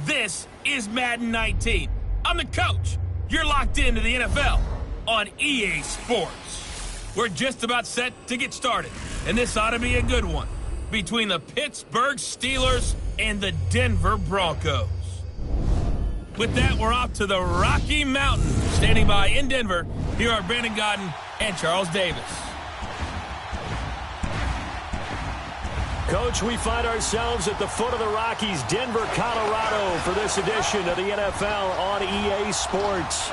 This is Madden 19. I'm the coach. You're locked into the NFL on EA Sports. We're just about set to get started, and this ought to be a good one between the Pittsburgh Steelers and the Denver Broncos. With that, we're off to the Rocky Mountains. Standing by in Denver, here are Brandon Godden and Charles Davis. Coach, we find ourselves at the foot of the Rockies, Denver, Colorado, for this edition of the NFL on EA Sports.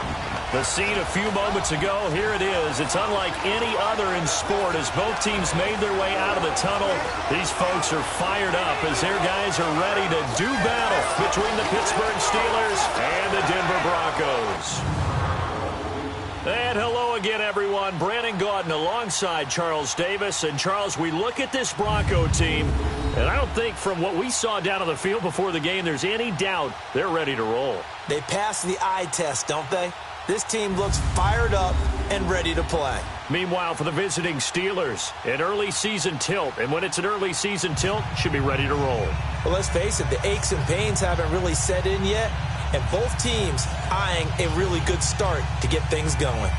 The scene a few moments ago, here it is. It's unlike any other in sport as both teams made their way out of the tunnel. These folks are fired up as their guys are ready to do battle between the Pittsburgh Steelers and the Denver Broncos. And hello again, everyone. Brandon Gaudin alongside Charles Davis. And, Charles, we look at this Bronco team, and I don't think from what we saw down on the field before the game there's any doubt they're ready to roll. They passed the eye test, don't they? This team looks fired up and ready to play. Meanwhile, for the visiting Steelers, an early season tilt. And when it's an early season tilt, should be ready to roll. Well, let's face it, the aches and pains haven't really set in yet. And both teams eyeing a really good start to get things going.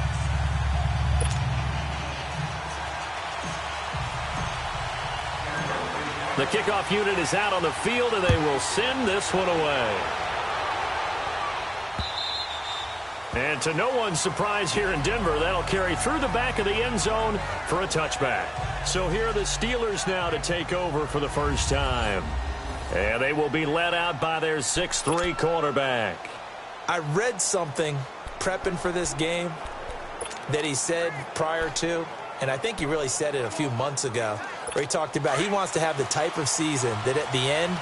The kickoff unit is out on the field, and they will send this one away. And to no one's surprise here in Denver, that'll carry through the back of the end zone for a touchback. So here are the Steelers now to take over for the first time. And they will be led out by their 6'3" quarterback. I read something prepping for this game that he said prior to, and I think he really said it a few months ago, where he talked about he wants to have the type of season that at the end,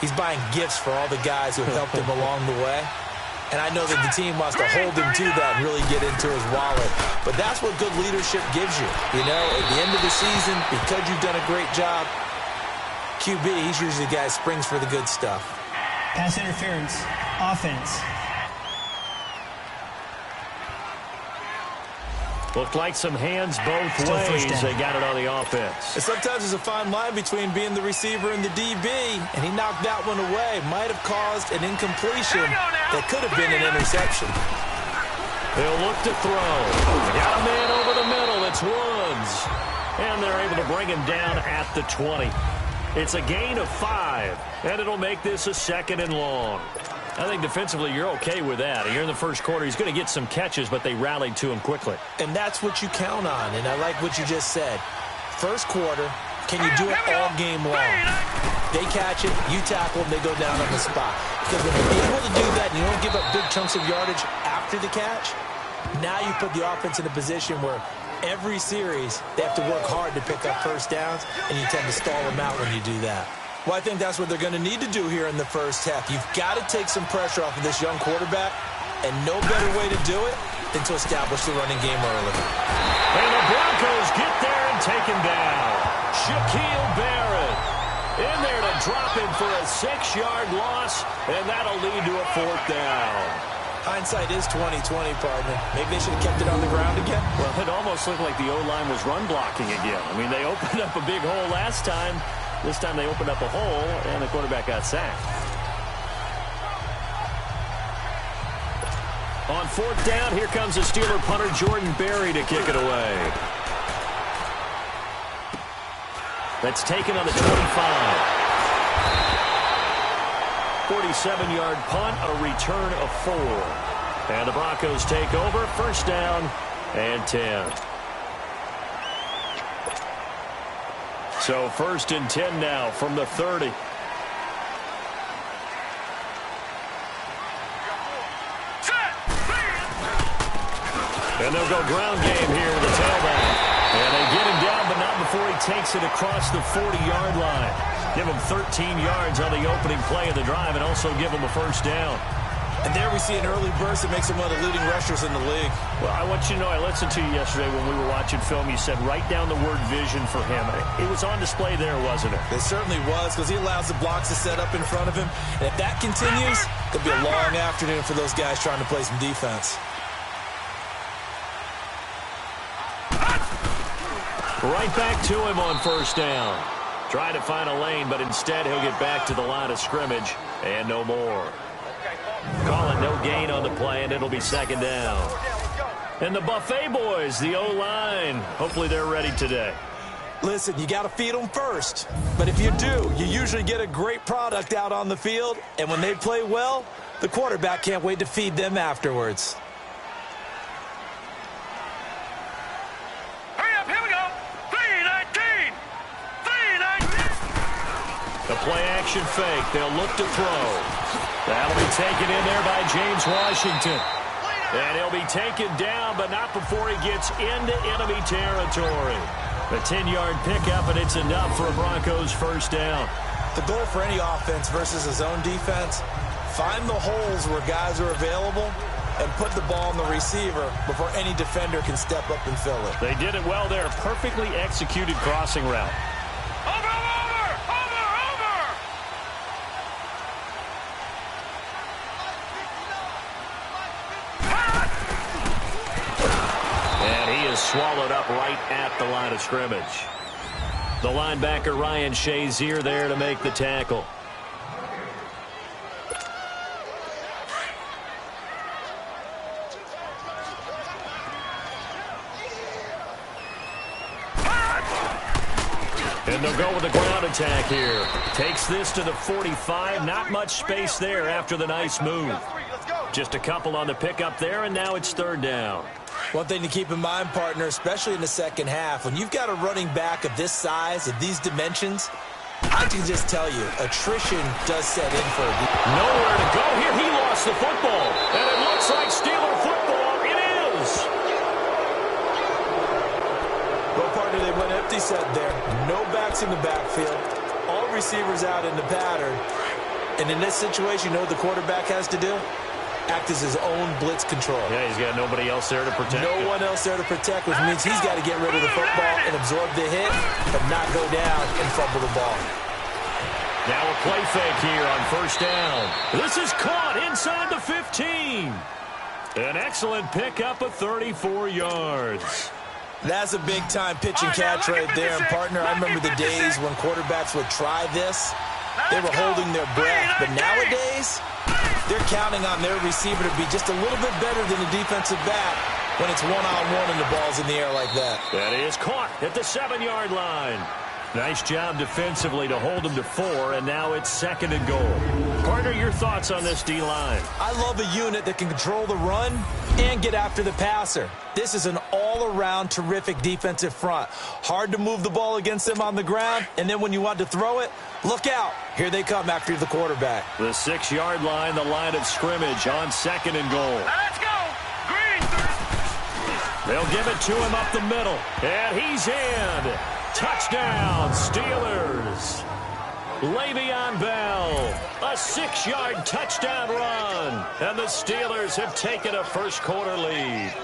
he's buying gifts for all the guys who have helped him along the way. And I know that the team wants to hold him to that and really get into his wallet. But that's what good leadership gives you. You know, at the end of the season, because you've done a great job, QB, he's usually the guy that springs for the good stuff. Pass interference, offense. Looked like some hands both ways. They got it on the offense. And sometimes there's a fine line between being the receiver and the DB, and he knocked that one away. Might have caused an incompletion that could have been an interception. They'll look to throw. Got a man over the middle. It's Woods. And they're able to bring him down at the 20. It's a gain of 5, and it'll make this a 2nd and long. I think defensively you're okay with that. Here in the first quarter, he's going to get some catches, but they rallied to him quickly. And that's what you count on, and I like what you just said. First quarter, can you do it all game long? They catch it, you tackle them, they go down on the spot. Because when you're able to do that and you don't give up big chunks of yardage after the catch, now you put the offense in a position where every series they have to work hard to pick up first downs, and you tend to stall them out when you do that. Well, I think that's what they're going to need to do here in the first half. You've got to take some pressure off of this young quarterback, and no better way to do it than to establish the running game early. And the Broncos get there and take him down. Shaquille Barrett in there to drop him for a 6-yard loss, and that'll lead to a 4th down. Hindsight is 20/20, partner. Maybe they should have kept it on the ground again. Well, it almost looked like the O-line was run blocking again. I mean, they opened up a big hole last time. This time they opened up a hole, and the quarterback got sacked. On 4th down, here comes the Steeler punter Jordan Berry to kick it away. That's taken on the 25. 47-yard punt, a return of 4. And the Broncos take over, 1st down and 10. So 1st and 10 now from the 30. And they'll go ground game here with the tailback. And they get him down, but not before he takes it across the 40-yard line. Give him 13 yards on the opening play of the drive and also give him a 1st down. And there we see an early burst that makes him one of the leading rushers in the league. Well, I want you to know, I listened to you yesterday when we were watching film. You said write down the word vision for him. It was on display there, wasn't it? It certainly was, because he allows the blocks to set up in front of him. And if that continues, it'll be a long afternoon for those guys trying to play some defense. Right back to him on 1st down. Trying to find a lane, but instead he'll get back to the line of scrimmage and no more. but no gain on the play, and it'll be second down. And the Buffet boys, the O-line, hopefully they're ready today. Listen, you got to feed them first. But if you do, you usually get a great product out on the field. And when they play well, the quarterback can't wait to feed them afterwards. Hurry up, here we go. 3-19. 3-19. The play-action fake. They'll look to throw. That'll be taken in there by James Washington. And he'll be taken down, but not before he gets into enemy territory. A 10-yard pickup, and it's enough for a Broncos first down. The goal for any offense versus a zone defense, find the holes where guys are available and put the ball on the receiver before any defender can step up and fill it. They did it well there. Perfectly executed crossing route. Swallowed up right at the line of scrimmage. The linebacker Ryan Shazier there to make the tackle. And they'll go with the ground attack here. Takes this to the 45. Not much space there after the nice move. Just a couple on the pickup there, and now it's third down. One thing to keep in mind, partner, especially in the second half, when you've got a running back of this size, of these dimensions, I can just tell you, attrition does set in for a nowhere to go here. He lost the football, and it looks like Steeler football. It is. Well, partner, they went empty set there. No backs in the backfield. All receivers out in the pattern. And in this situation, you know what the quarterback has to do? Act as his own blitz control. Yeah, he's got nobody else there to protect. No one else there to protect, which means he's got to get rid of the football and absorb the hit, but not go down and fumble the ball. Now a play fake here on first down. This is caught inside the 15. An excellent pickup of 34 yards. That's a big-time pitch and catch right there. And, partner, I remember the days when quarterbacks would try this. They were holding their breath. But nowadays, they're counting on their receiver to be just a little bit better than the defensive back when it's one-on-one and the ball's in the air like that. That is caught at the 7-yard line. Nice job defensively to hold him to 4, and now it's second and goal. Partner, your thoughts on this D-line? I love a unit that can control the run and get after the passer. This is an all-around terrific defensive front. Hard to move the ball against them on the ground, and then when you want to throw it, look out. Here they come after the quarterback. The 6-yard line, the line of scrimmage on second and goal. Let's go. Green. They'll give it to him up the middle, and he's in. Touchdown, Steelers. Le'Veon Bell, a 6-yard touchdown run. And the Steelers have taken a first-quarter lead.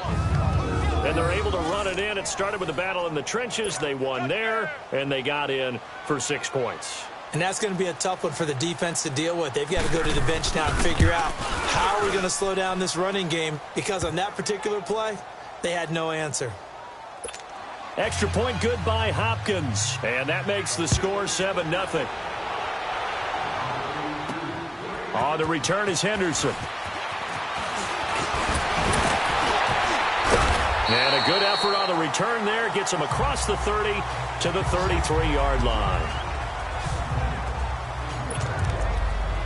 And they're able to run it in. It started with a battle in the trenches. They won there, and they got in for 6 points. And that's going to be a tough one for the defense to deal with. They've got to go to the bench now and figure out how are we going to slow down this running game, because on that particular play, they had no answer. Extra point good by Hopkins. And that makes the score 7-0. On the return is Henderson. And a good effort on the return there. Gets him across the 30 to the 33-yard line.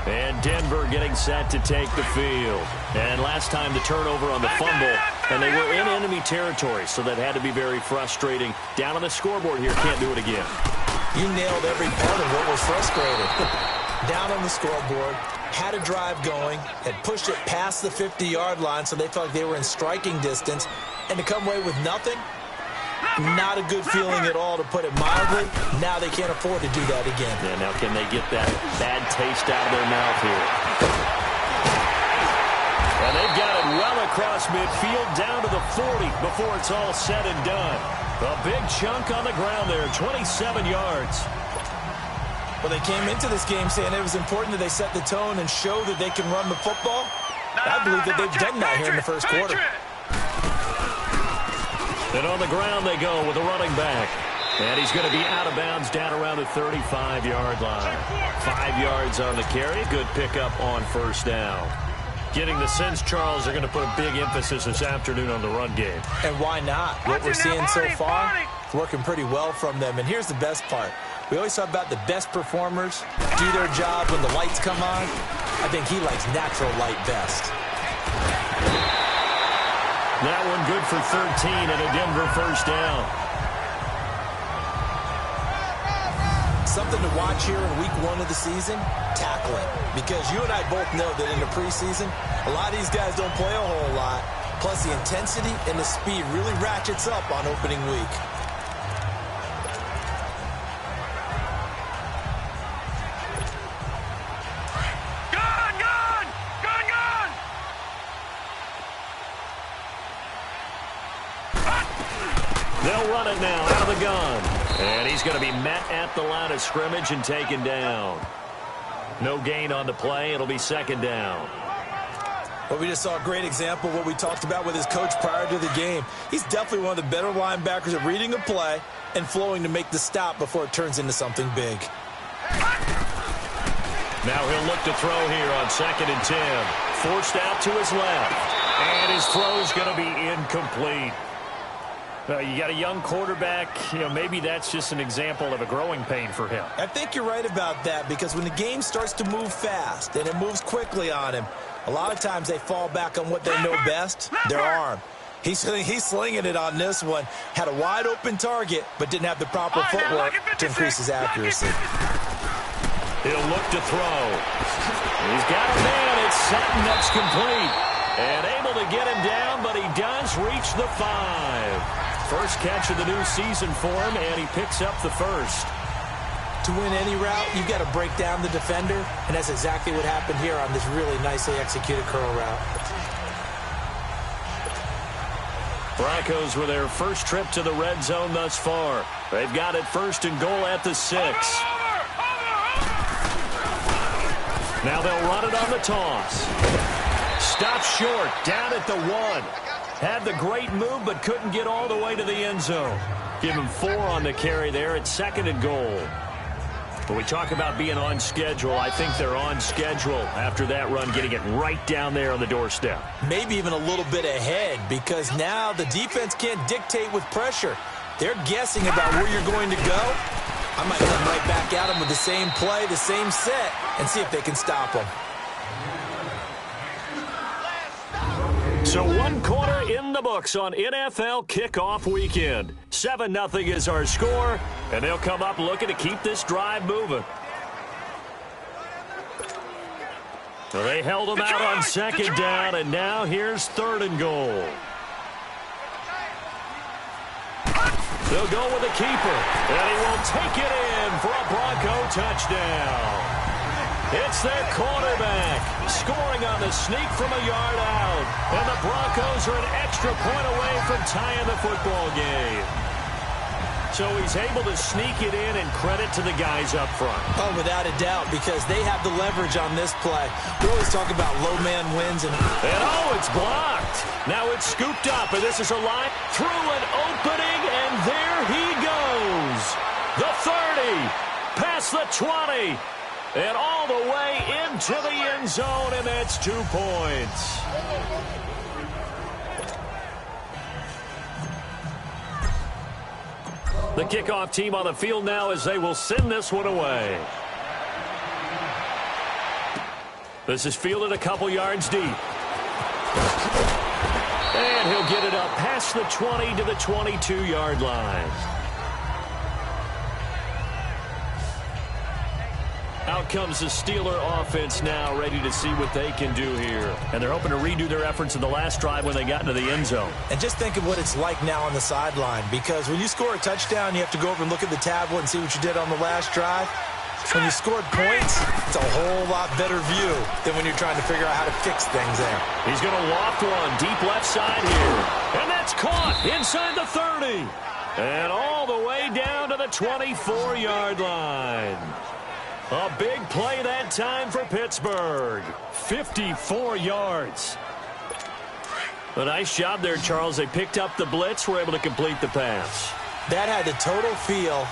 And Denver getting set to take the field. And last time the turnover on the fumble, and they were in enemy territory, so that had to be very frustrating. Down on the scoreboard here, can't do it again. You nailed every part of what was frustrating. Down on the scoreboard, had a drive going, had pushed it past the 50-yard line, so they felt like they were in striking distance, and to come away with nothing, not a good feeling at all, to put it mildly. Now they can't afford to do that again. Yeah, now can they get that bad taste out of their mouth here? And they've got it well across midfield, down to the 40 before it's all said and done. A big chunk on the ground there, 27 yards. Well, they came into this game saying it was important that they set the tone and show that they can run the football. I believe that they've done that here in the first quarter. And on the ground they go with a running back. And he's going to be out of bounds down around the 35-yard line. 5 yards on the carry. Good pickup on first down. Getting the sense, Charles, they're going to put a big emphasis this afternoon on the run game. And why not? What we're seeing so far, it's working pretty well from them. And here's the best part. We always talk about the best performers do their job when the lights come on. I think he likes natural light best. That one good for 13 and a Denver first down. Something to watch here in week 1 of the season, tackling. Because you and I both know that in the preseason, a lot of these guys don't play a whole lot. Plus, the intensity and the speed really ratchets up on opening week. They'll run it now out of the gun. And he's going to be met at the line of scrimmage and taken down. No gain on the play. It'll be second down. Well, we just saw a great example of what we talked about with his coach prior to the game. He's definitely one of the better linebackers at reading a play and flowing to make the stop before it turns into something big. Now he'll look to throw here on 2nd and 10. Forced out to his left. And his throw's going to be incomplete. You got a young quarterback, maybe that's just an example of a growing pain for him. I think you're right about that because when the game starts to move fast and it moves quickly on him, a lot of times they fall back on what they know best, their arm. He's slinging it on this one. Had a wide open target, but didn't have the proper footwork to increase his accuracy. He'll look to throw. He's got a man. It's set and that's complete. And able to get him down, but he does reach the 5. First catch of the new season for him, and he picks up the first. To win any route, you've got to break down the defender, and that's exactly what happened here on this really nicely executed curl route. Broncos with their first trip to the red zone thus far. They've got it 1st and goal at the 6. Now they'll run it on the toss. Stopped short, down at the 1. Had the great move, but couldn't get all the way to the end zone. Give him 4 on the carry there at 2nd and goal. When we talk about being on schedule, I think they're on schedule after that run, getting it right down there on the doorstep. Maybe even a little bit ahead because now the defense can't dictate with pressure. They're guessing about where you're going to go. I might come right back at them with the same play, the same set, and see if they can stop them. So 1 quarter in the books on NFL kickoff weekend. 7-0 is our score, and they'll come up looking to keep this drive moving. So they held them out on 2nd down, and now here's 3rd and goal. They'll go with the keeper, and he will take it in for a Bronco touchdown. It's their quarterback scoring on the sneak from a yard out. And the Broncos are an extra point away from tying the football game. So he's able to sneak it in, and credit to the guys up front. Oh, without a doubt, because they have the leverage on this play. We always talk about low man wins. And it's blocked. Now it's scooped up, and this is a line through an opening, and there he goes. The 30, past the 20. And all the way into the end zone, and that's 2 points. The kickoff team on the field now as they will send this one away. This is fielded a couple yards deep. And he'll get it up past the 20 to the 22-yard line. Out comes the Steeler offense now, ready to see what they can do here. And they're hoping to redo their efforts in the last drive when they got into the end zone. And just think of what it's like now on the sideline, because when you score a touchdown, you have to go over and look at the tablet and see what you did on the last drive. When you scored points, it's a whole lot better view than when you're trying to figure out how to fix things there. He's going to loft one deep left side here. And that's caught inside the 30. And all the way down to the 24-yard line. A big play that time for Pittsburgh. 54 yards. A nice job there, Charles. They picked up the blitz, were able to complete the pass. That had the total feel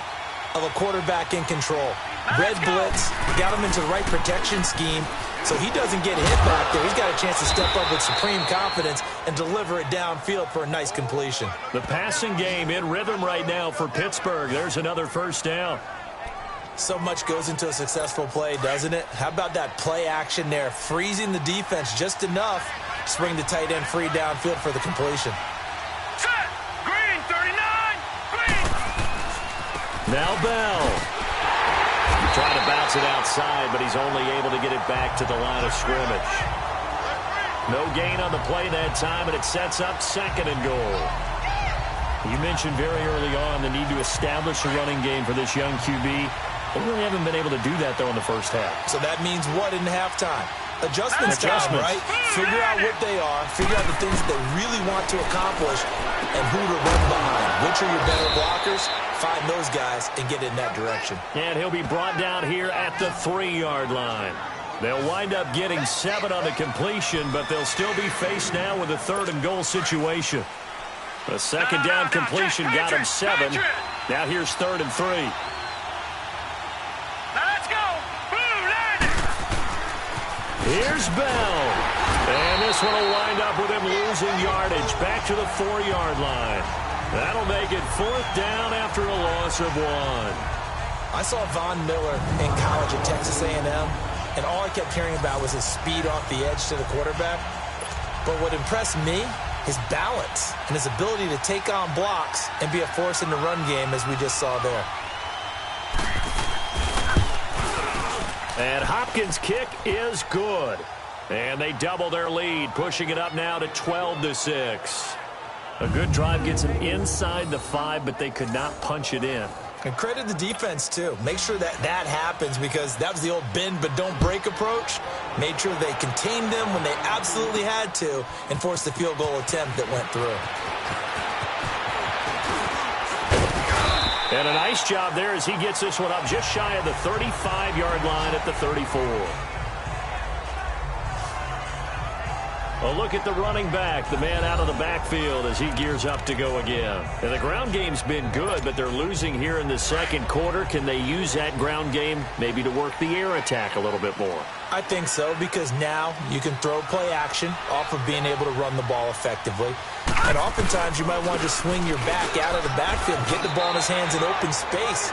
of a quarterback in control. Red blitz, got him into the right protection scheme, So he doesn't get hit back there. He's got a chance to step up with supreme confidence and deliver it downfield for a nice completion. The passing game in rhythm right now for Pittsburgh. There's another first down. So much goes into a successful play, doesn't it? How about that play action there, freezing the defense just enough to bring the tight end free downfield for the completion. Set. Green, 39. Green. Now Bell. Trying to bounce it outside, but he's only able to get it back to the line of scrimmage. No gain on the play that time, and it sets up 2nd and goal. You mentioned very early on the need to establish a running game for this young QB. They really haven't been able to do that, though, in the first half. So that means what in halftime? Adjustments time, right? Figure out what they are, figure out the things that they really want to accomplish, and who to run behind. Which are your better blockers? Find those guys and get in that direction. And he'll be brought down here at the 3-yard line. They'll wind up getting 7 on the completion, but they'll still be faced now with a 3rd and goal situation. The 2nd down completion got him 7. Now here's 3rd and 3. Now let's go. Blue landing. Here's Bell. And this one will wind up with him losing yardage back to the 4-yard line. That'll make it 4th down after a loss of 1. I saw Von Miller in college at Texas A&M, and all I kept hearing about was his speed off the edge to the quarterback. But what impressed me, his balance and his ability to take on blocks and be a force in the run game, as we just saw there. And Hopkins' kick is good. And they double their lead, pushing it up now to 12-6. A good drive gets them inside the 5, but they could not punch it in. And credit the defense, too. Make sure that that happens, because that was the old bend but don't break approach. Made sure they contained them when they absolutely had to and forced the field goal attempt that went through. And a nice job there as he gets this one up just shy of the 35-yard line at the 34. A look at the running back, the man out of the backfield as he gears up to go again. And the ground game's been good, but they're losing here in the 2nd quarter. Can they use that ground game maybe to work the air attack a little bit more? I think so, because now you can throw play action off of being able to run the ball effectively. And oftentimes you might want to just swing your back out of the backfield, get the ball in his hands in open space,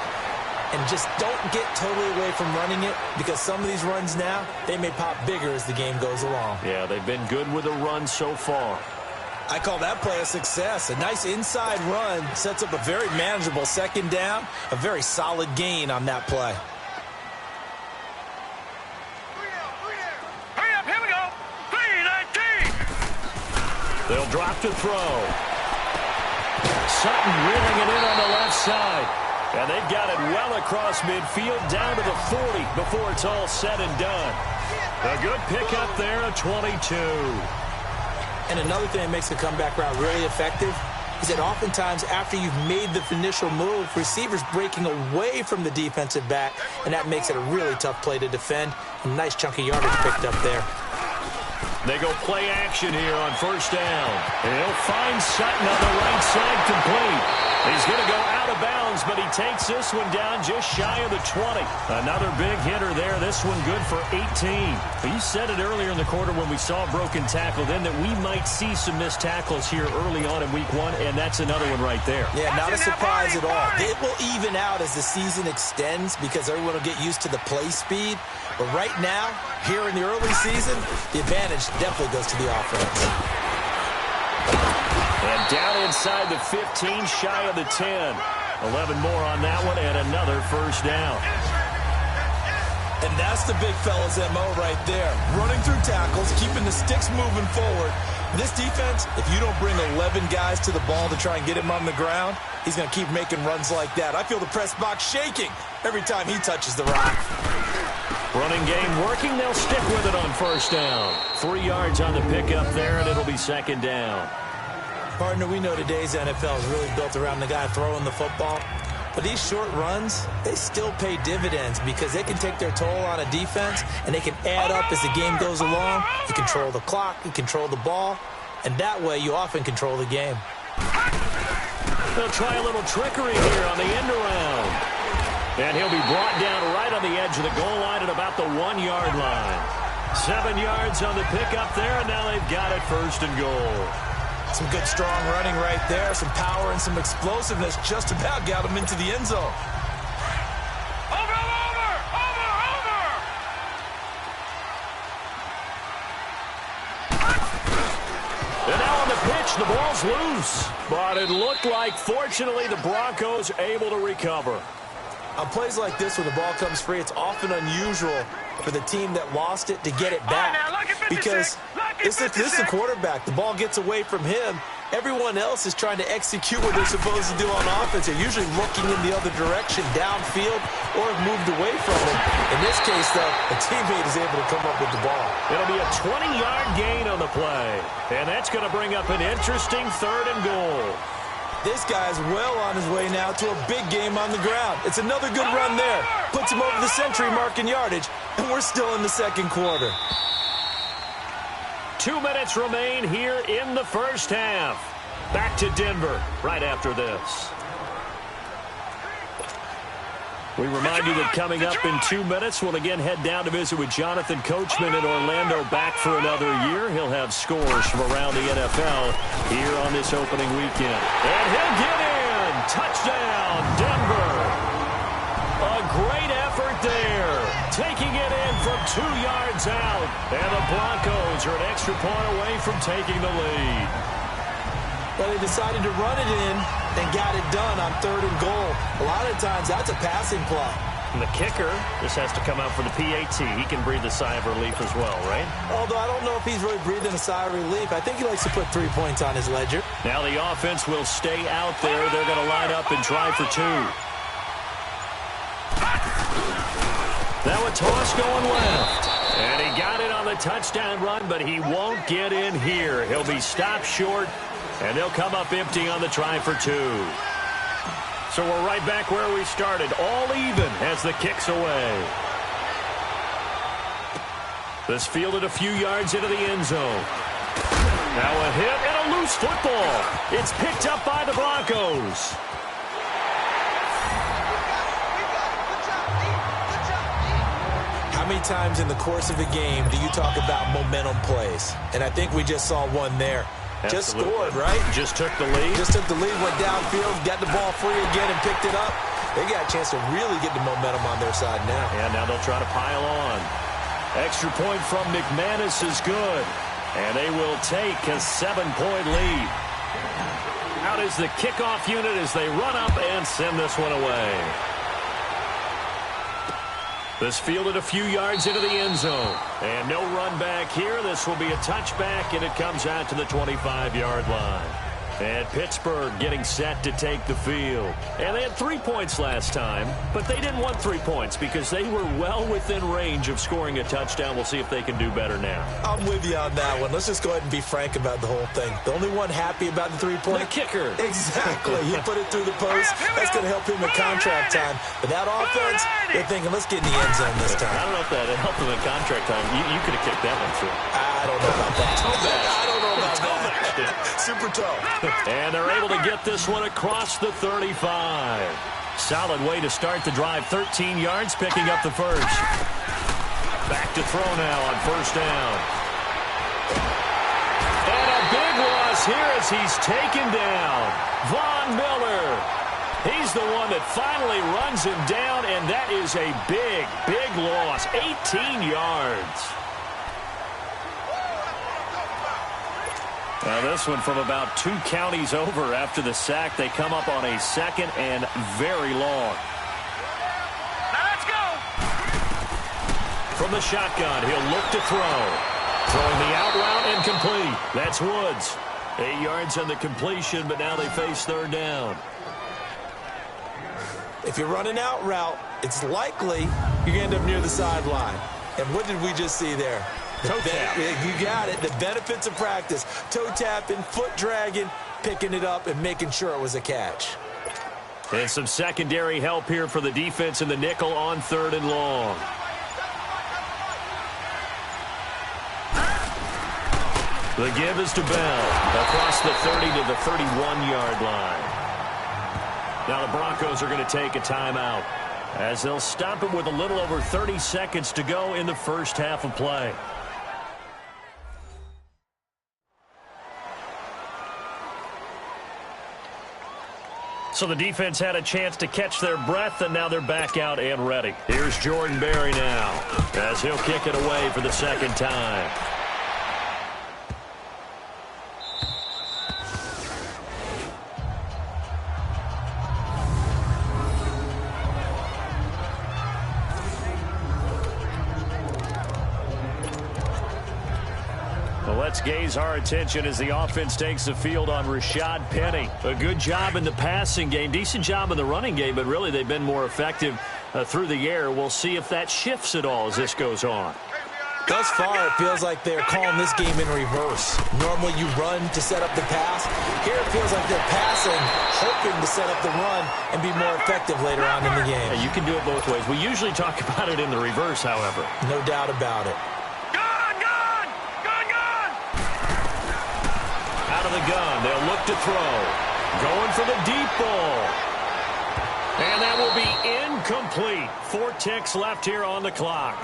and just don't get totally away from running it, because some of these runs now, they may pop bigger as the game goes along. Yeah, they've been good with a run so far. I call that play a success. A nice inside run sets up a very manageable 2nd down, a very solid gain on that play. Hurry up, here we go. 3-19. They'll drop to throw. Sutton reeling it in on the left side. And they've got it well across midfield down to the 40 before it's all said and done. A good pickup there at 22. And another thing that makes the comeback route really effective is that oftentimes after you've made the initial move, receivers breaking away from the defensive back, and that makes it a really tough play to defend. A nice chunk of yardage picked up there. They go play action here on 1st down. And he'll find Sutton on the right side complete. He's going to go out of bounds, but he takes this one down just shy of the 20. Another big hitter there. This one good for 18. But you said it earlier in the quarter when we saw a broken tackle then that we might see some missed tackles here early on in week 1, and that's another one right there. Yeah, not a surprise at all. It will even out as the season extends because everyone will get used to the play speed. But right now, here in the early season, the advantage definitely goes to the offense. And down inside the 15, shy of the 10. 11 more on that one, and another 1st down. And that's the big fella's MO right there. Running through tackles, keeping the sticks moving forward. This defense, if you don't bring 11 guys to the ball to try and get him on the ground, he's going to keep making runs like that. I feel the press box shaking every time he touches the rock. Running game working. They'll stick with it on 1st down. 3 yards on the pickup there, and it'll be 2nd down. Partner, we know today's NFL is really built around the guy throwing the football. But these short runs, they still pay dividends because they can take their toll on a defense, and they can add up as the game goes along. You control the clock, you control the ball, and that way you often control the game. They'll try a little trickery here on the end around. And he'll be brought down right on the edge of the goal line at about the 1-yard line. 7 yards on the pickup there, and now they've got it 1st and goal. Some good, strong running right there. Some power and some explosiveness. Just about got him into the end zone. And now on the pitch, the ball's loose. But it looked like, fortunately, the Broncos able to recover. On plays like this, when the ball comes free, it's often unusual for the team that lost it to get it back. Because this is the quarterback. The ball gets away from him. Everyone else is trying to execute what they're supposed to do on offense. They're usually looking in the other direction, downfield, or have moved away from him. In this case, though, a teammate is able to come up with the ball. It'll be a 20-yard gain on the play. And that's going to bring up an interesting 3rd and goal. This guy's well on his way now to a big game on the ground. It's another good run there. Puts him over the century mark in yardage, and we're still in the 2nd quarter. 2 minutes remain here in the 1st half. Back to Denver right after this. We remind you that coming up in 2 minutes, we'll again head down to visit with Jonathan Coachman in Orlando, back for another year. He'll have scores from around the NFL here on this opening weekend. And he'll get in. Touchdown, Denver. A great effort there. Taking it in from 2 yards out. And the Broncos are an extra point away from taking the lead. Well, they decided to run it in and got it done on 3rd and goal. A lot of times, that's a passing play. And the kicker just has to come out for the PAT. He can breathe a sigh of relief as well, right? Although I don't know if he's really breathing a sigh of relief. I think he likes to put 3 points on his ledger. Now the offense will stay out there. They're going to line up and try for 2. Now a toss going left. And he got it on the touchdown run, but he won't get in here. He'll be stopped short, and they'll come up empty on the try for 2. So we're right back where we started, all even as the kick's away. This fielded a few yards into the end zone. Now a hit and a loose football. It's picked up by the Broncos. How many times in the course of a game do you talk about momentum plays? And I think we just saw one there. Absolutely. Just scored, right? Just took the lead. Just took the lead, went downfield, got the ball free again and picked it up. They got a chance to really get the momentum on their side now. And now they'll try to pile on. Extra point from McManus is good. And they will take a 7-point lead. Out is the kickoff unit as they run up and send this one away. This fielded a few yards into the end zone. And no run back here. This will be a touchback, and it comes out to the 25-yard line. And Pittsburgh getting set to take the field. And they had 3 points last time, but they didn't want 3 points because they were well within range of scoring a touchdown. We'll see if they can do better now. I'm with you on that one. Let's just go ahead and be frank about the whole thing. The only one happy about the 3-point? The kicker. Exactly. He put it through the post. That's going to help him in contract time. But that offense, they're thinking, let's get in the end zone this time. I don't know if that helped him in contract time. You could have kicked that one through. I don't know about that. I don't know about that. Super toe. And they're able to get this one across the 35. Solid way to start the drive. 13 yards, picking up the first. Back to throw now on 1st down. And a big loss here as he's taken down. Von Miller. He's the one that finally runs him down, and that is a big, big loss. 18 yards. Now this one from about 2 counties over after the sack. They come up on a 2nd and very long. Now let's go. From the shotgun, he'll look to throw. Throwing the out route and complete. That's Woods. 8 yards on the completion, but now they face 3rd down. If you're running out route, it's likely you're going to end up near the sideline. And what did we just see there? Toe tap. You got it. The benefits of practice. Toe tapping, foot dragging, picking it up, and making sure it was a catch. And some secondary help here for the defense in the nickel on 3rd and long. The give is to Bell. Across the 30 to the 31-yard line. Now the Broncos are going to take a timeout as they'll stop it with a little over 30 seconds to go in the 1st half of play. So the defense had a chance to catch their breath, and now they're back out and ready. Here's Jordan Berry now, as he'll kick it away for the second time. Let's gaze our attention as the offense takes the field on Rashad Penny. A good job in the passing game, decent job in the running game, but really they've been more effective through the air. We'll see if that shifts at all as this goes on. Thus far, it feels like they're calling this game in reverse. Normally you run to set up the pass. Here it feels like they're passing, hoping to set up the run and be more effective later on in the game. Yeah, you can do it both ways. We usually talk about it in the reverse, however. No doubt about it. Out of the gun, they'll look to throw. Going for the deep ball. And that will be incomplete. 4 ticks left here on the clock.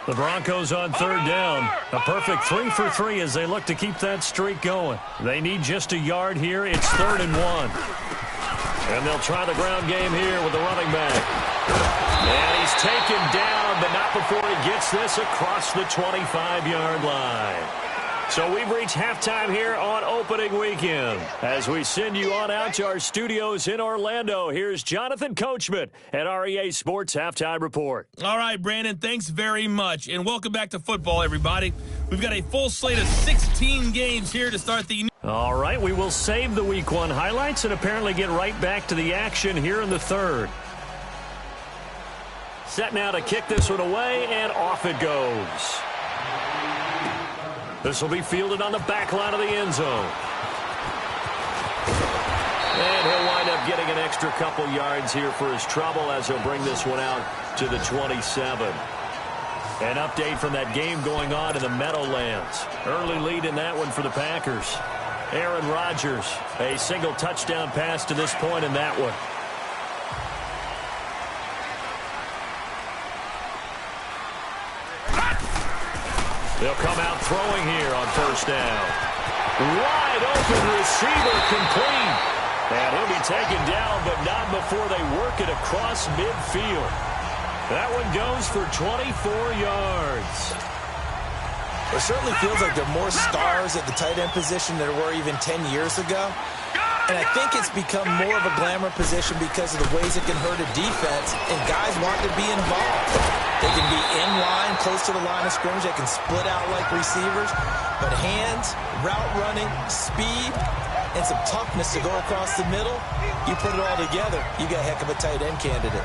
The Broncos on third down. A perfect 3 for 3 as they look to keep that streak going. They need just a yard here. It's 3rd and 1. And they'll try the ground game here with the running back. And he's taken down, but not before he gets this across the 25-yard line. So we've reached halftime here on opening weekend. As we send you on out to our studios in Orlando, here's Jonathan Coachman at our EA Sports Halftime Report. All right, Brandon, thanks very much. And welcome back to football, everybody. We've got a full slate of 16 games here to start the... All right, we will save the Week 1 highlights and apparently get right back to the action here in the third. Set now to kick this one away, and off it goes. This will be fielded on the back line of the end zone. And he'll wind up getting an extra couple yards here for his trouble as he'll bring this one out to the 27. An update from that game going on in the Meadowlands. Early lead in that one for the Packers. Aaron Rodgers, a single touchdown pass to this point in that one. They'll come out throwing here on first down. Wide open receiver complete. And he'll be taken down, but not before they work it across midfield. That one goes for 24 yards. It certainly feels like there are more stars at the tight end position than there were even 10 years ago. And I think it's become more of a glamour position because of the ways it can hurt a defense, and guys want to be involved. They can be in line, close to the line of scrimmage. They can split out like receivers. But hands, route running, speed, and some toughness to go across the middle, you put it all together, you got a heck of a tight end candidate.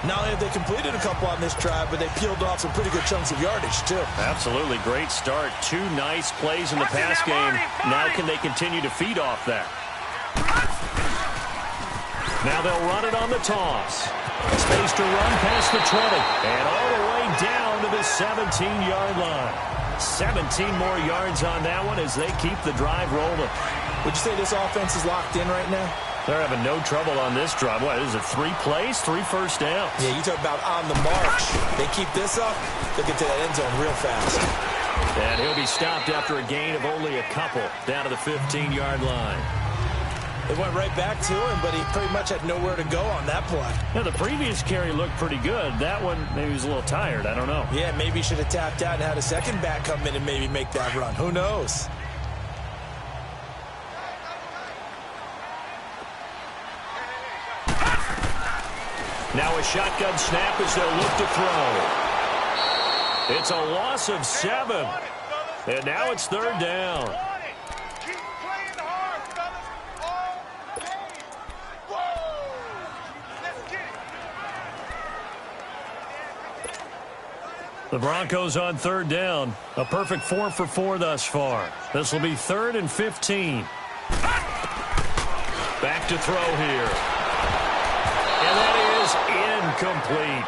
Not only have they completed a couple on this drive, but they peeled off some pretty good chunks of yardage, too. Absolutely. Great start. 2 nice plays in the pass game. Now can they continue to feed off that? Now they'll run it on the toss. Space to run past the 20. And all the way down to the 17-yard line. 17 more yards on that one as they keep the drive rolling. Would you say this offense is locked in right now? They're having no trouble on this drive. What, is it 3 plays, 3 first downs? Yeah, you talk about on the march. They keep this up, they'll get to that end zone real fast. And he'll be stopped after a gain of only a couple down to the 15-yard line. It went right back to him, but he pretty much had nowhere to go on that play. Yeah, the previous carry looked pretty good. That one, maybe he was a little tired. I don't know. Yeah, maybe he should have tapped out and had a second back come in and maybe make that run. Who knows? Now a shotgun snap as they'll look to throw. It's a loss of 7. And now it's 3rd down. The Broncos on 3rd down. A perfect 4 for 4 thus far. This will be 3rd and 15. Back to throw here. And that is incomplete.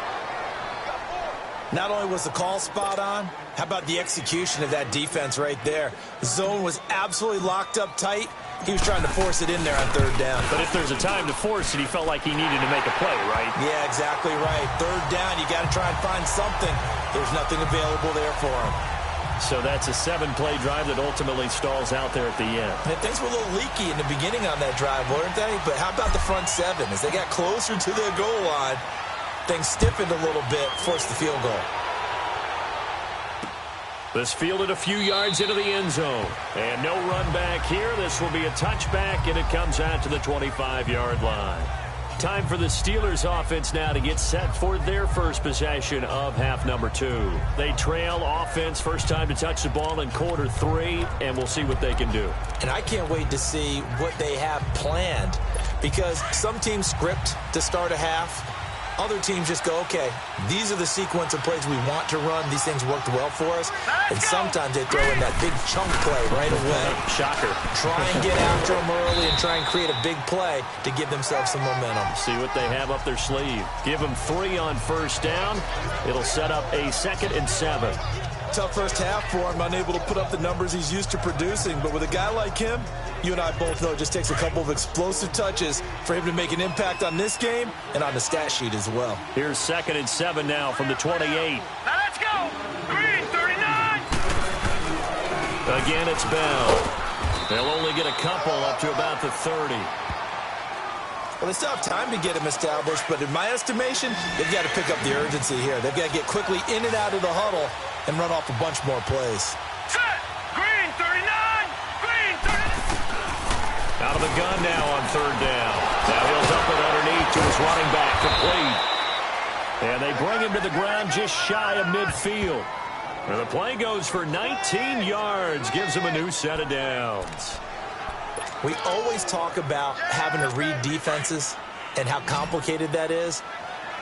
Not only was the call spot on, how about the execution of that defense right there? The zone was absolutely locked up tight. He was trying to force it in there on third down. But if there's a time to force it, he felt like he needed to make a play, right? Yeah, exactly right. Third down, you got to try and find something. There's nothing available there for him. So that's a 7-play drive that ultimately stalls out there at the end. And things were a little leaky in the beginning on that drive, weren't they? But how about the front seven? As they got closer to their goal line, things stiffened a little bit, forced the field goal. This fielded a few yards into the end zone. And no run back here. This will be a touchback, and it comes out to the 25-yard line. Time for the Steelers offense now to get set for their first possession of half number 2. They trail offense, first time to touch the ball in quarter 3, and we'll see what they can do. And I can't wait to see what they have planned, because some teams script to start a half. Other teams just go, okay, these are the sequence of plays we want to run. These things worked well for us. And sometimes they throw in that big chunk play right away. Shocker. Try and get after them early and try and create a big play to give themselves some momentum. See what they have up their sleeve. Give them 3 on first down. It'll set up a 2nd and 7. Tough first half for him, unable to put up the numbers he's used to producing. But with a guy like him, you and I both know it just takes a couple of explosive touches for him to make an impact on this game and on the stat sheet as well. Here's 2nd and 7 now from the 28. Now let's go. Green, 39. Again, it's Bell. They'll only get a couple up to about the 30. Well, they still have time to get him established, but in my estimation, they've got to pick up the urgency here. They've got to get quickly in and out of the huddle and run off a bunch more plays. Set. Green, 39. Green, 39. Out of the gun now on third down. Now he'll dump it underneath to his running back, complete. And they bring him to the ground just shy of midfield. And the play goes for 19 yards, gives him a new set of downs. We always talk about having to read defenses and how complicated that is.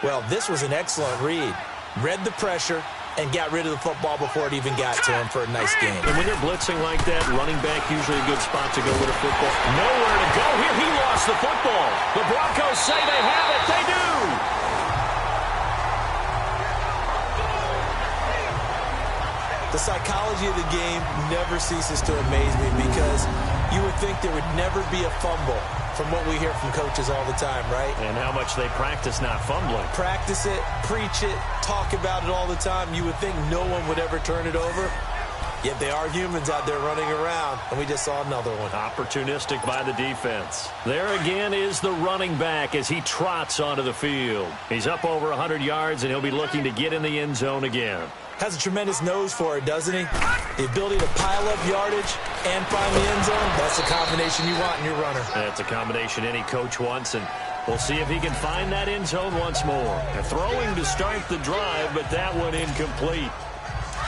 Well, this was an excellent read. Read the pressure and got rid of the football before it even got to him for a nice game. And when they're blitzing like that, running back usually a good spot to go with a football. Nowhere to go here. He lost the football. The Broncos say they have it. They do. The psychology of the game never ceases to amaze me, because you would think there would never be a fumble from what we hear from coaches all the time, right? And how much they practice not fumbling. Practice it, preach it, talk about it all the time. You would think no one would ever turn it over. Yet they are humans out there running around, and we just saw another one. Opportunistic by the defense. There again is the running back as he trots onto the field. He's up over 100 yards, and he'll be looking to get in the end zone again. Has a tremendous nose for it, doesn't he? The ability to pile up yardage and find the end zone, that's the combination you want in your runner. That's a combination any coach wants, and we'll see if he can find that end zone once more. They're throwing to start the drive, but that one incomplete.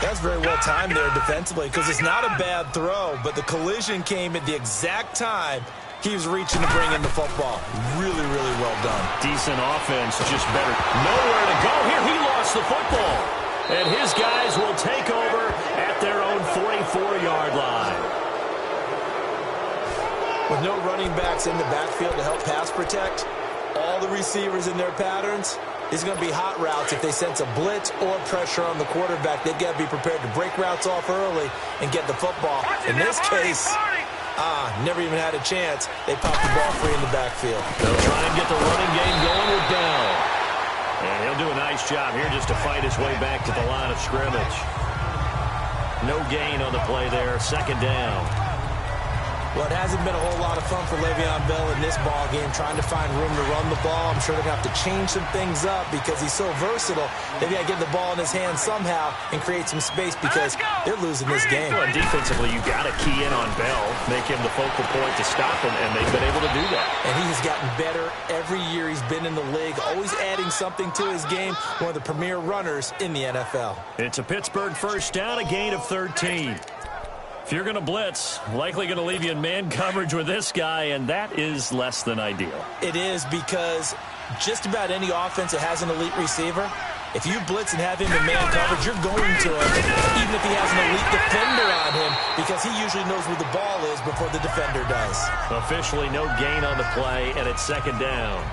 That's very well timed there defensively, because it's not a bad throw, but the collision came at the exact time he was reaching to bring in the football. Really, really well done. Decent offense, just better. Nowhere to go here. He lost the football. And his guys will take over at their own 44-yard line. With no running backs in the backfield to help pass protect, all the receivers in their patterns, is going to be hot routes. If they sense a blitz or pressure on the quarterback, they've got to be prepared to break routes off early and get the football. In this case, never even had a chance. They popped the ball free in the backfield. They'll try and get the running game going with Bell. And he'll do a nice job here just to fight his way back to the line of scrimmage. No gain on the play there. Second down. Well, it hasn't been a whole lot of fun for Le'Veon Bell in this ball game, trying to find room to run the ball. I'm sure they're going to have to change some things up because he's so versatile. They've got to get the ball in his hands somehow and create some space, because they're losing this game. Well, defensively, you got to key in on Bell, make him the focal point to stop him, and they've been able to do that. And he has gotten better every year he's been in the league, always adding something to his game. One of the premier runners in the NFL. It's a Pittsburgh first down, a gain of 13. If you're going to blitz, likely going to leave you in man coverage with this guy, and that is less than ideal. It is, because just about any offense that has an elite receiver, if you blitz and have him in man coverage, you're going to him, even if he has an elite defender on him, because he usually knows where the ball is before the defender does. Officially no gain on the play, and it's second down.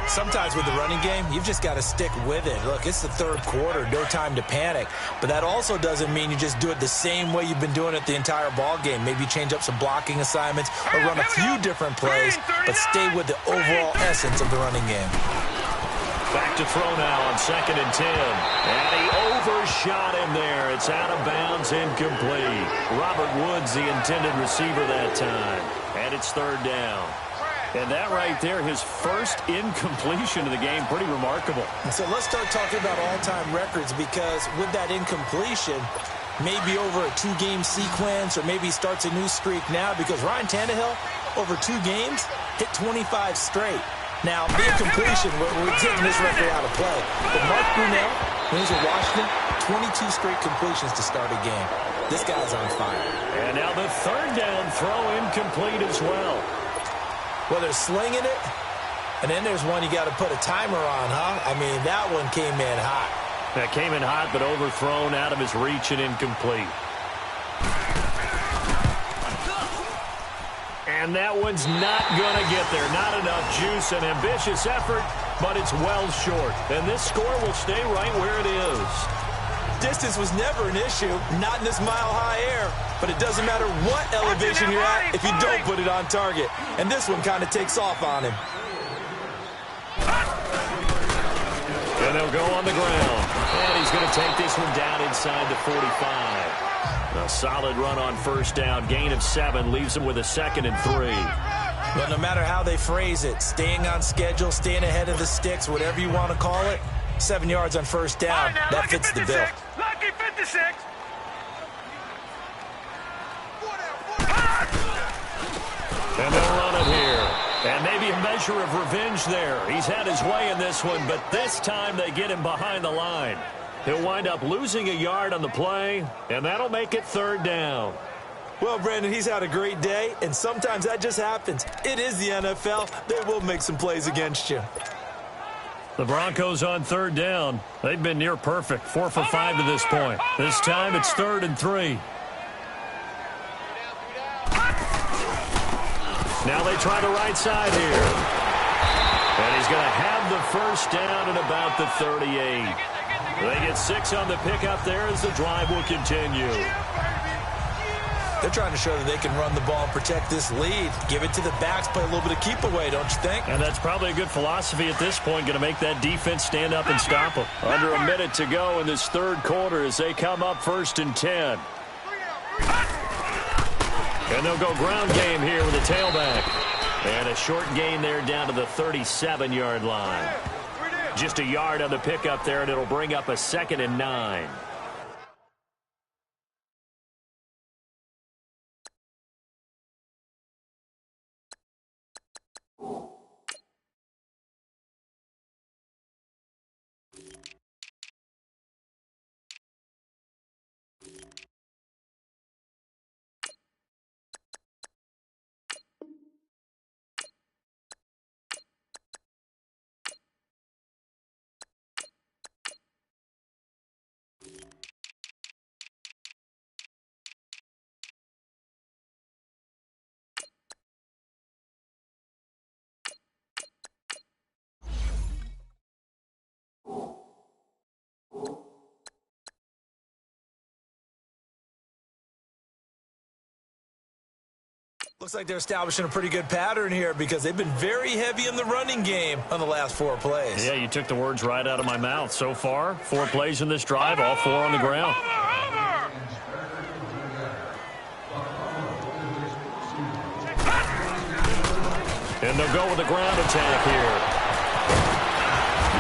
Sometimes with the running game, you've just got to stick with it. Look, it's the third quarter, no time to panic. But that also doesn't mean you just do it the same way you've been doing it the entire ball game. Maybe change up some blocking assignments or run a few different plays, but stay with the overall essence of the running game. Back to throw now on 2nd and 10. And he overshot him there. It's out of bounds, incomplete. Robert Woods, the intended receiver that time. And it's 3rd down. And that right there, his first incompletion of the game, pretty remarkable. So let's start talking about all-time records, because with that incompletion, maybe over a 2-game sequence, or maybe he starts a new streak now, because Ryan Tannehill, over 2 games, hit 25 straight. Now, the incompletion, we're taking this record out of play. But Mark Brunell, when he was at Washington, 22 straight completions to start a game. This guy's on fire. And now the 3rd down throw incomplete as well. Well, they're slinging it, and then there's one you got to put a timer on, huh? I mean, that one came in hot. That came in hot, but overthrown, out of his reach and incomplete. And that one's not going to get there. Not enough juice, an ambitious effort, but it's well short. And this score will stay right where it is. Distance was never an issue, not in this mile-high air. But it doesn't matter what elevation you're at if you don't put it on target. And this one kind of takes off on him. And they'll go on the ground. And he's going to take this one down inside the 45. A solid run on 1st down. Gain of 7 leaves him with a 2nd and 3. But no matter how they phrase it, staying on schedule, staying ahead of the sticks, whatever you want to call it, 7 yards on 1st down, that fits the bill. Lucky 56. And they'll run it here. And maybe a measure of revenge there. He's had his way in this one, but this time they get him behind the line. He'll wind up losing a yard on the play, and that'll make it 3rd down. Well, Brandon, he's had a great day, and sometimes that just happens. It is the NFL. They will make some plays against you. The Broncos on 3rd down. They've been near perfect, 4 for 5 to this point. This time it's 3rd and 3. Now they try the right side here. And he's going to have the 1st down at about the 38. They get 6 on the pickup there as the drive will continue. They're trying to show that they can run the ball and protect this lead. Give it to the backs, play a little bit of keep away, don't you think? And that's probably a good philosophy at this point, going to make that defense stand up and stop them. Under a minute to go in this 3rd quarter as they come up 1st and 10. And they'll go ground game here with a tailback. And a short gain there down to the 37-yard line. Just a yard on the pickup there, and it'll bring up a 2nd and 9. Looks like they're establishing a pretty good pattern here because they've been very heavy in the running game on the last 4 plays. Yeah, you took the words right out of my mouth. So far, 4 plays in this drive, all 4 on the ground. And they'll go with a ground attack here.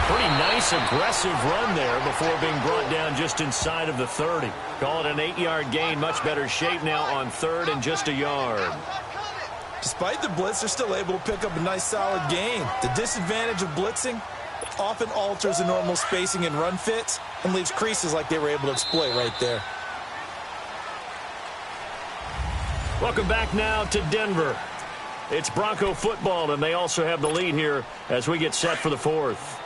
Pretty nice, aggressive run there before being brought down just inside of the 30. Call it an 8-yard gain. Much better shape now on 3rd and just a yard. Despite the blitz, they're still able to pick up a nice, solid gain. The disadvantage of blitzing often alters the normal spacing and run fits and leaves creases like they were able to exploit right there. Welcome back now to Denver. It's Bronco football, and they also have the lead here as we get set for the 4th.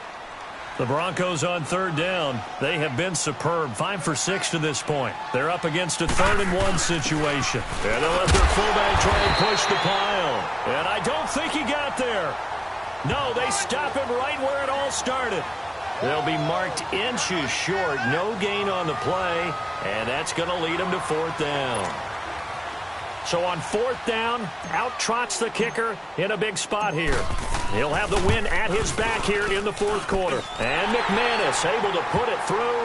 The Broncos on 3rd down. They have been superb. 5 for 6 to this point. They're up against a 3rd and 1 situation. And they'll let their fullback try and push the pile. And I don't think he got there. No, they stop him right where it all started. They'll be marked inches short. No gain on the play, and that's going to lead them to 4th down. So on 4th down, out trots the kicker in a big spot here. He'll have the win at his back here in the 4th quarter. And McManus able to put it through,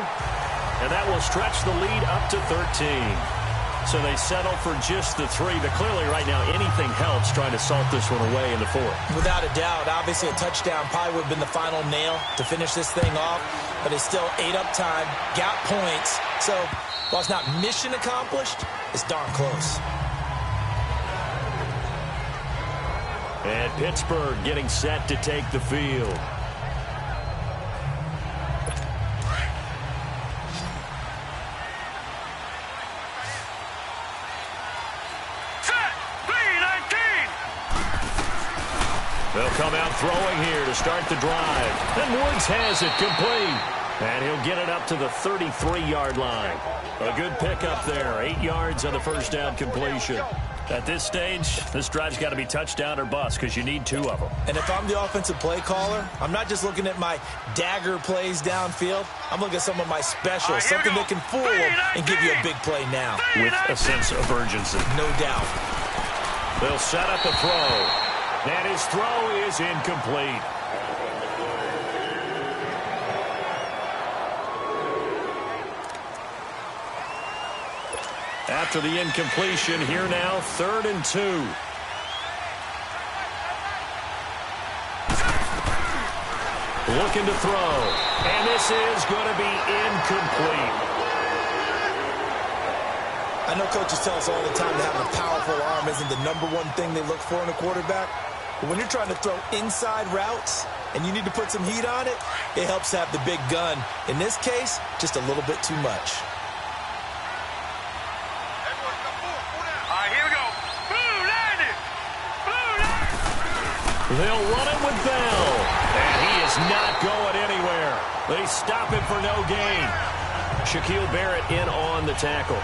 and that will stretch the lead up to 13. So they settle for just the 3, but clearly right now anything helps trying to salt this one away in the 4th. Without a doubt, obviously a touchdown probably would have been the final nail to finish this thing off, but it's still 8 up time, got points. So while it's not mission accomplished, it's darn close. And Pittsburgh getting set to take the field. They'll come out throwing here to start the drive. And Woods has it complete. And he'll get it up to the 33-yard line. A good pickup there. 8 yards on the first down completion. At this stage, this drive's got to be touchdown or bust because you need 2 of them. And if I'm the offensive play caller, I'm not just looking at my dagger plays downfield. I'm looking at some of my specials, something that can fool them and give you a big play now. With a sense of urgency. No doubt. They'll set up a throw. And his throw is incomplete. After the incompletion, here now, 3rd and 2. Looking to throw. And this is going to be incomplete. I know coaches tell us all the time that having a powerful arm isn't the #1 thing they look for in a quarterback. But when you're trying to throw inside routes and you need to put some heat on it, it helps to have the big gun. In this case, just a little bit too much. All right, here we go. Blue landed. Blue landed. They'll run it with Bell. And he is not going anywhere. They stop him for no gain. Shaquille Barrett in on the tackle.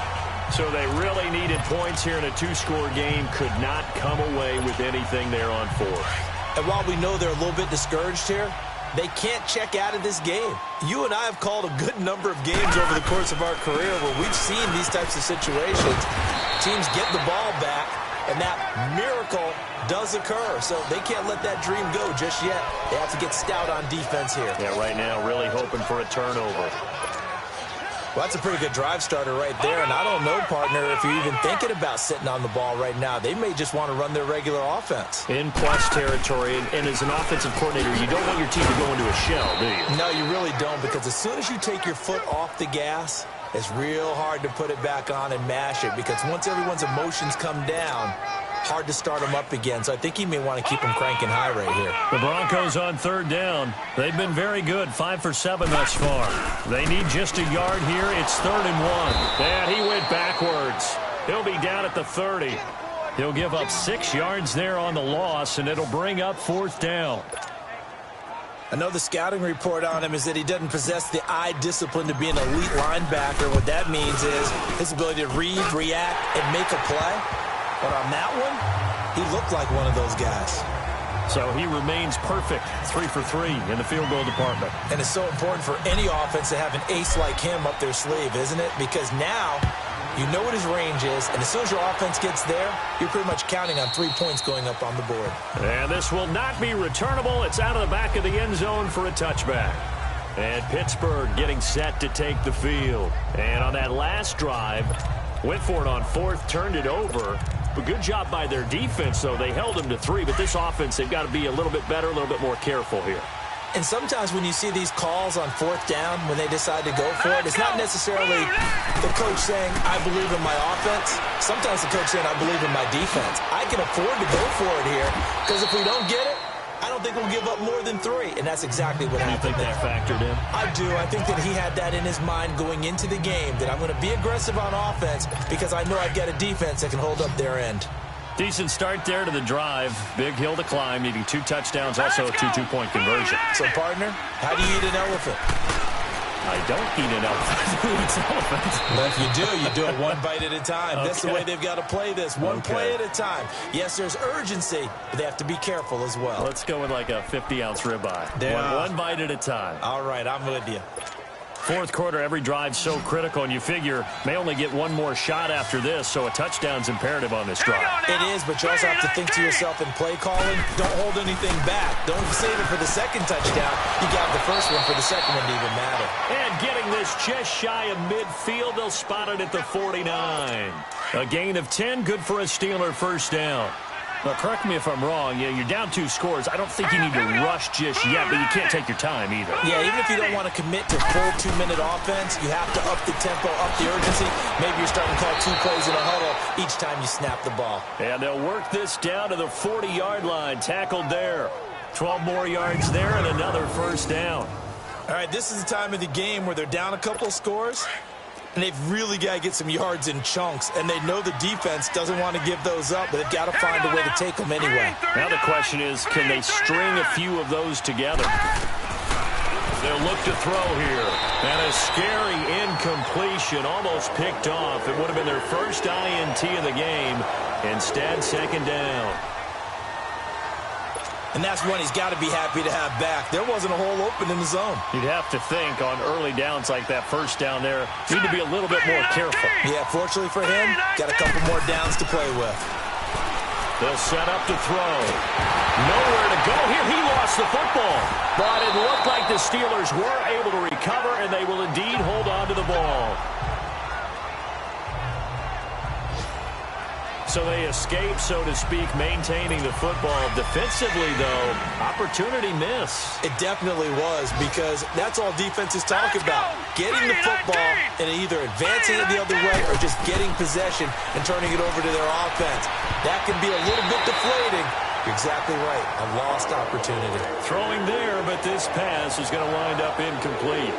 So they really needed points here in a 2-score game. Could not come away with anything there on 4th. And while we know they're a little bit discouraged here, they can't check out of this game. You and I have called a good number of games over the course of our career where we've seen these types of situations. Teams get the ball back, and that miracle does occur. So they can't let that dream go just yet. They have to get stout on defense here. Yeah, right now really hoping for a turnover. Well, that's a pretty good drive starter right there, and I don't know, partner, if you're even thinking about sitting on the ball right now. They may just want to run their regular offense. In plus territory, and as an offensive coordinator, you don't want your team to go into a shell, do you? No, you really don't, because as soon as you take your foot off the gas, it's real hard to put it back on and mash it, because once everyone's emotions come down, hard to start them up again. So I think he may want to keep them cranking high right here. The Broncos on 3rd down. They've been very good, 5 for 7 thus far. They need just a yard here. It's 3rd and 1. And he went backwards. He'll be down at the 30. He'll give up 6 yards there on the loss, and it'll bring up 4th down. I know the scouting report on him is that he doesn't possess the eye discipline to be an elite linebacker. What that means is his ability to read, react, and make a play. But on that one, he looked like one of those guys. So he remains perfect, 3 for 3 in the field goal department. And it's so important for any offense to have an ace like him up their sleeve, isn't it? Because now you know what his range is, and as soon as your offense gets there, you're pretty much counting on 3 points going up on the board. And this will not be returnable. It's out of the back of the end zone for a touchback. And Pittsburgh getting set to take the field. And on that last drive, went for it on 4th, turned it over. A good job by their defense, though. They held them to 3, but this offense, they've got to be a little bit better, a little bit more careful here. And sometimes when you see these calls on 4th down, when they decide to go for it, it's not necessarily the coach saying, I believe in my offense. Sometimes the coach saying, I believe in my defense. I can afford to go for it here, because if we don't get it, I don't think we'll give up more than 3. And that's exactly what happened. You think that factored in? I do. I think that he had that in his mind going into the game, that I'm going to be aggressive on offense because I know I've got a defense that can hold up their end. Decent start there to the drive. Big hill to climb, needing 2 touchdowns, also a 2 two-point conversion. So, partner, how do you eat an elephant? I don't eat an elephant who eats elephants. But if you do it one bite at a time. Okay. That's the way they've got to play this. One play at a time. Yes, there's urgency, but they have to be careful as well. Let's go with like a 50-ounce ribeye. Yeah. One bite at a time. All right, I'm with you. Fourth quarter, every drive so critical, and you figure may only get one more shot after this, so a touchdown's imperative on this drive. It is, but you also have to think to yourself in play calling, don't hold anything back. Don't save it for the second touchdown. You got the first one for the second one to even matter. And getting this just shy of midfield, they'll spot it at the 49. A gain of 10, good for a Steeler first down. Now, correct me if I'm wrong. Yeah, you're down 2 scores. I don't think you need to rush just yet, but you can't take your time either. Yeah, even if you don't want to commit to full 2-minute offense, you have to up the tempo, up the urgency. Maybe you're starting to call 2 plays in a huddle each time you snap the ball. And they'll work this down to the 40-yard line, tackled there. 12 more yards there and another first down. All right, this is the time of the game where they're down a couple scores, and they've really got to get some yards in chunks, and they know the defense doesn't want to give those up, but they've got to find a way to take them anyway. Now the question is, can they string a few of those together? They'll look to throw here. And a scary incompletion, almost picked off. It would have been their first INT of the game. Instead, second down. And that's one he's got to be happy to have back. There wasn't a hole open in the zone. You'd have to think on early downs like that first down there, need to be a little bit more careful. Yeah, fortunately for him, got a couple more downs to play with. They'll set up to throw. Nowhere to go here. He lost the football. But it looked like the Steelers were able to recover, and they will indeed hold on to the ball. So they escape, so to speak, maintaining the football. Defensively, though, opportunity miss. It definitely was, because that's all defenses talk about. Getting the football and either advancing it the other way or just getting possession and turning it over to their offense. That can be a little bit deflating. You're exactly right. A lost opportunity. Throwing there, but this pass is going to wind up incomplete.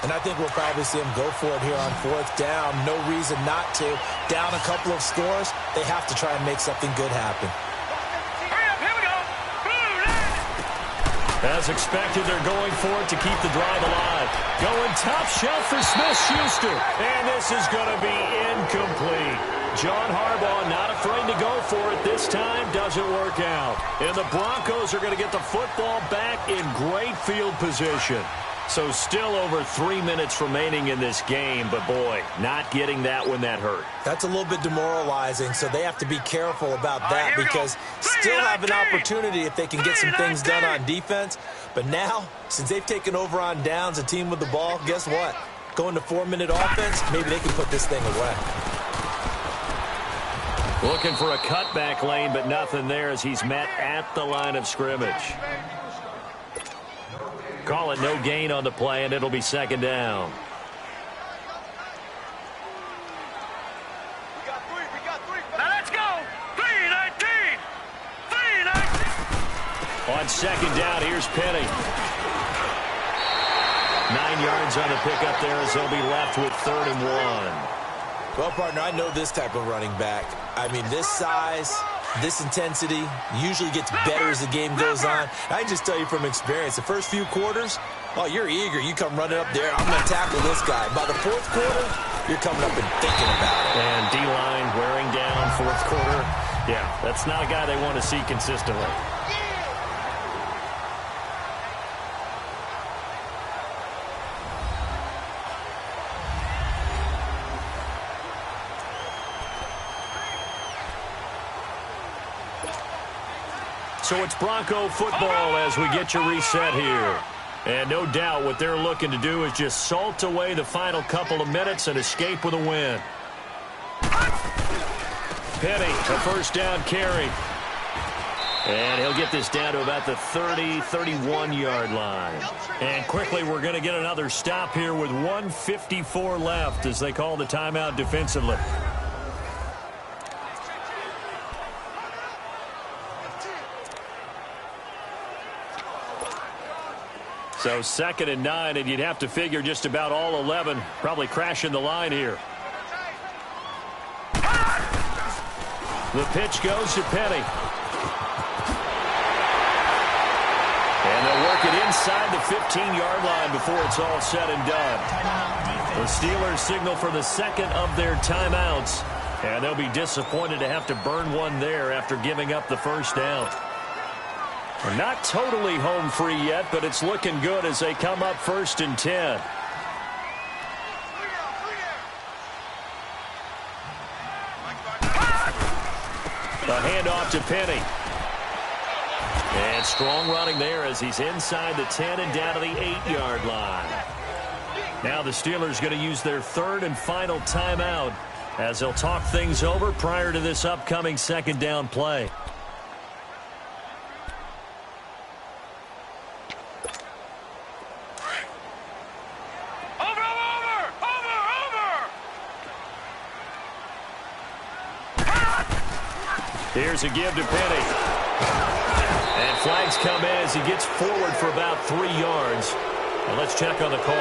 And I think we'll probably see him go for it here on fourth down. No reason not to. Down a couple of scores, they have to try and make something good happen. Hurry up, here we go. As expected, they're going for it to keep the drive alive. Going top shelf for Smith-Schuster. And this is going to be incomplete. John Harbaugh not afraid to go for it. This time doesn't work out. And the Broncos are going to get the football back in great field position. So still over 3 minutes remaining in this game, but boy, not getting that when that hurt. That's a little bit demoralizing, so they have to be careful about that, because still have an opportunity if they can get some things done on defense. But now, since they've taken over on downs, a team with the ball, guess what? Going to 4-minute offense, maybe they can put this thing away. Looking for a cutback lane, but nothing there as he's met at the line of scrimmage. Call it no gain on the play, and it'll be second down. Now let's go. 3-19. 3-19. On second down, here's Penny. 9 yards on the pickup there as they'll be left with 3rd and 1. Well, partner, I know this type of running back. I mean, this size, this intensity usually gets better as the game goes on. I can just tell you from experience, the first few quarters, oh, you're eager. You come running up there, I'm going to tackle this guy. By the fourth quarter, you're coming up and thinking about it. And D-line wearing down fourth quarter. Yeah, that's not a guy they want to see consistently. So it's Bronco football as we get you reset here. And no doubt what they're looking to do is just salt away the final couple of minutes and escape with a win. Penny, a first down carry. And he'll get this down to about the 30, 31-yard line. And quickly we're going to get another stop here with 1:54 left as they call the timeout defensively. So 2nd and 9, and you'd have to figure just about all 11 probably crashing the line here. The pitch goes to Penny. And they'll work it inside the 15-yard line before it's all said and done. The Steelers signal for the second of their timeouts, and they'll be disappointed to have to burn one there after giving up the first down. We're not totally home free yet, but it's looking good as they come up 1st and 10. The handoff to Penny. And strong running there as he's inside the 10 and down to the 8-yard line. Now the Steelers going to use their third and final timeout as they'll talk things over prior to this upcoming second down play. Here's a give to Penny. And flags come in as he gets forward for about 3 yards. And let's check on the call.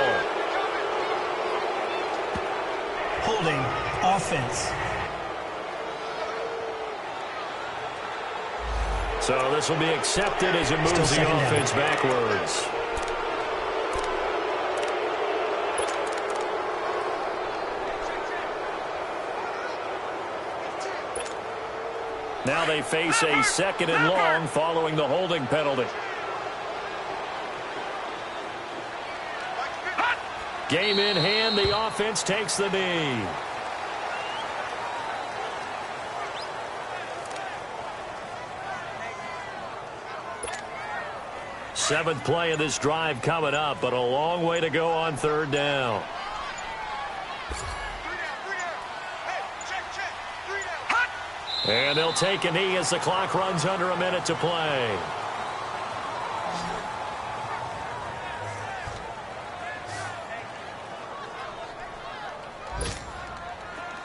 Holding, offense. So this will be accepted as it moves the offense backwards. Now they face a second and long following the holding penalty. Game in hand, the offense takes the knee. Seventh play of this drive coming up, but a long way to go on third down. And they'll take a knee as the clock runs under a minute to play.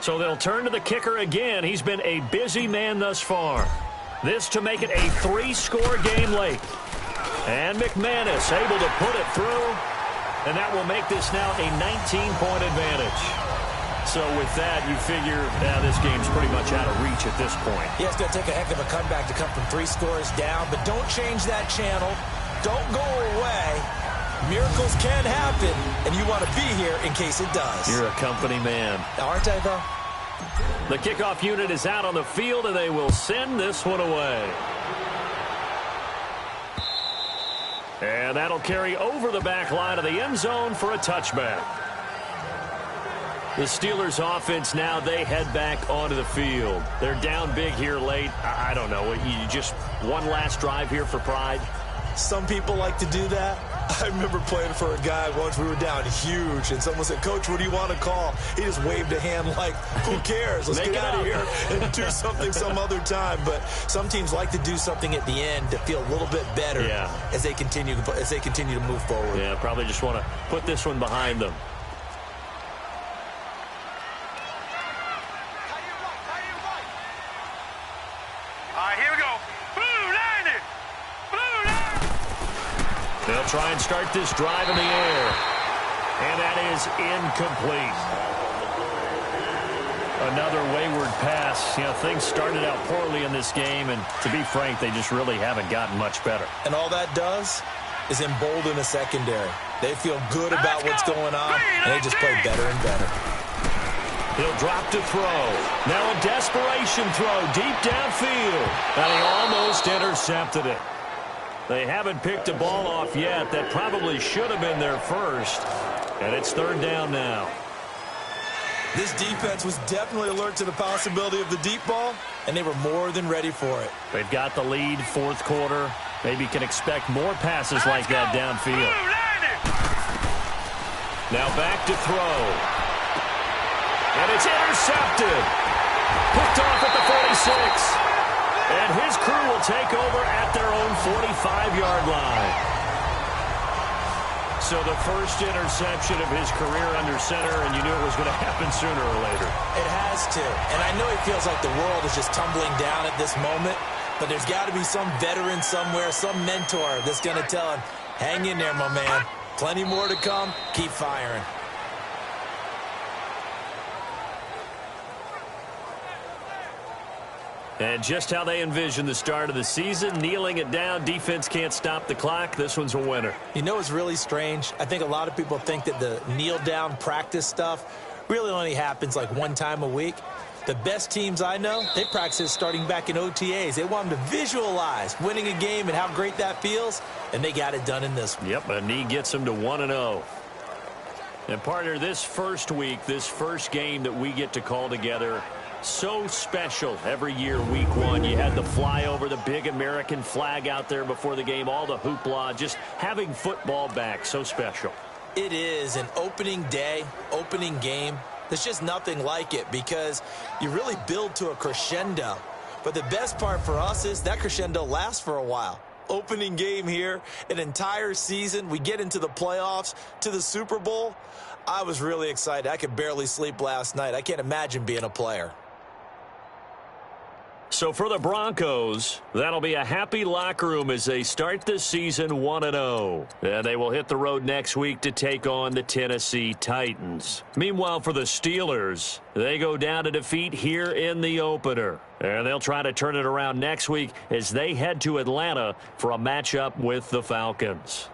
So they'll turn to the kicker again. He's been a busy man thus far. This to make it a 3-score game late. And McManus able to put it through. And that will make this now a 19-point advantage. So with that, you figure this game's pretty much out of reach at this point. Yeah, it's going to take a heck of a comeback to come from 3 scores down, but don't change that channel. Don't go away. Miracles can happen, and you want to be here in case it does. You're a company man. Aren't I, though? The kickoff unit is out on the field, and they will send this one away. And that'll carry over the back line of the end zone for a touchback. The Steelers offense now, they head back onto the field. They're down big here late. I don't know. You just one last drive here for pride? Some people like to do that. I remember playing for a guy once. We were down huge, and someone said, "Coach, what do you want to call?" He just waved a hand like, who cares? Let's get out of here and do something some other time. But some teams like to do something at the end to feel a little bit better as they continue to move forward. Yeah, probably just want to put this one behind them. They'll try and start this drive in the air. And that is incomplete. Another wayward pass. You know, things started out poorly in this game, and to be frank, they just really haven't gotten much better. And all that does is embolden a secondary. They feel good about what's going on, and they just play better and better. He'll drop to throw. Now a desperation throw deep downfield. And he almost intercepted it. They haven't picked a ball off yet. That probably should have been their first. And it's third down now. This defense was definitely alert to the possibility of the deep ball, and they were more than ready for it. They've got the lead, fourth quarter. Maybe can expect more passes like that downfield. Now back to throw. And it's intercepted. Picked off at the 46. And his crew will take over at their own 45-yard line. So the first interception of his career under center, and you knew it was going to happen sooner or later. It has to. And I know it feels like the world is just tumbling down at this moment, but there's got to be some veteran somewhere, some mentor that's going to tell him, hang in there, my man. Plenty more to come. Keep firing. And just how they envision the start of the season, kneeling it down, defense can't stop the clock. This one's a winner. You know, it's really strange. I think a lot of people think that the kneel-down practice stuff really only happens like one time a week. The best teams I know, they practice starting back in OTAs. They want them to visualize winning a game and how great that feels, and they got it done in this one. Yep, a knee gets them to 1-0. And, partner, this first week, this first game that we get to call together, so special every year, week one. You had the flyover, the big American flag out there before the game, all the hoopla, just having football back, so special. It is an opening day, opening game. There's just nothing like it because you really build to a crescendo. But the best part for us is that crescendo lasts for a while. Opening game here, an entire season. We get into the playoffs, to the Super Bowl. I was really excited. I could barely sleep last night. I can't imagine being a player. So for the Broncos, that'll be a happy locker room as they start this season 1-0. And they will hit the road next week to take on the Tennessee Titans. Meanwhile, for the Steelers, they go down to defeat here in the opener. And they'll try to turn it around next week as they head to Atlanta for a matchup with the Falcons.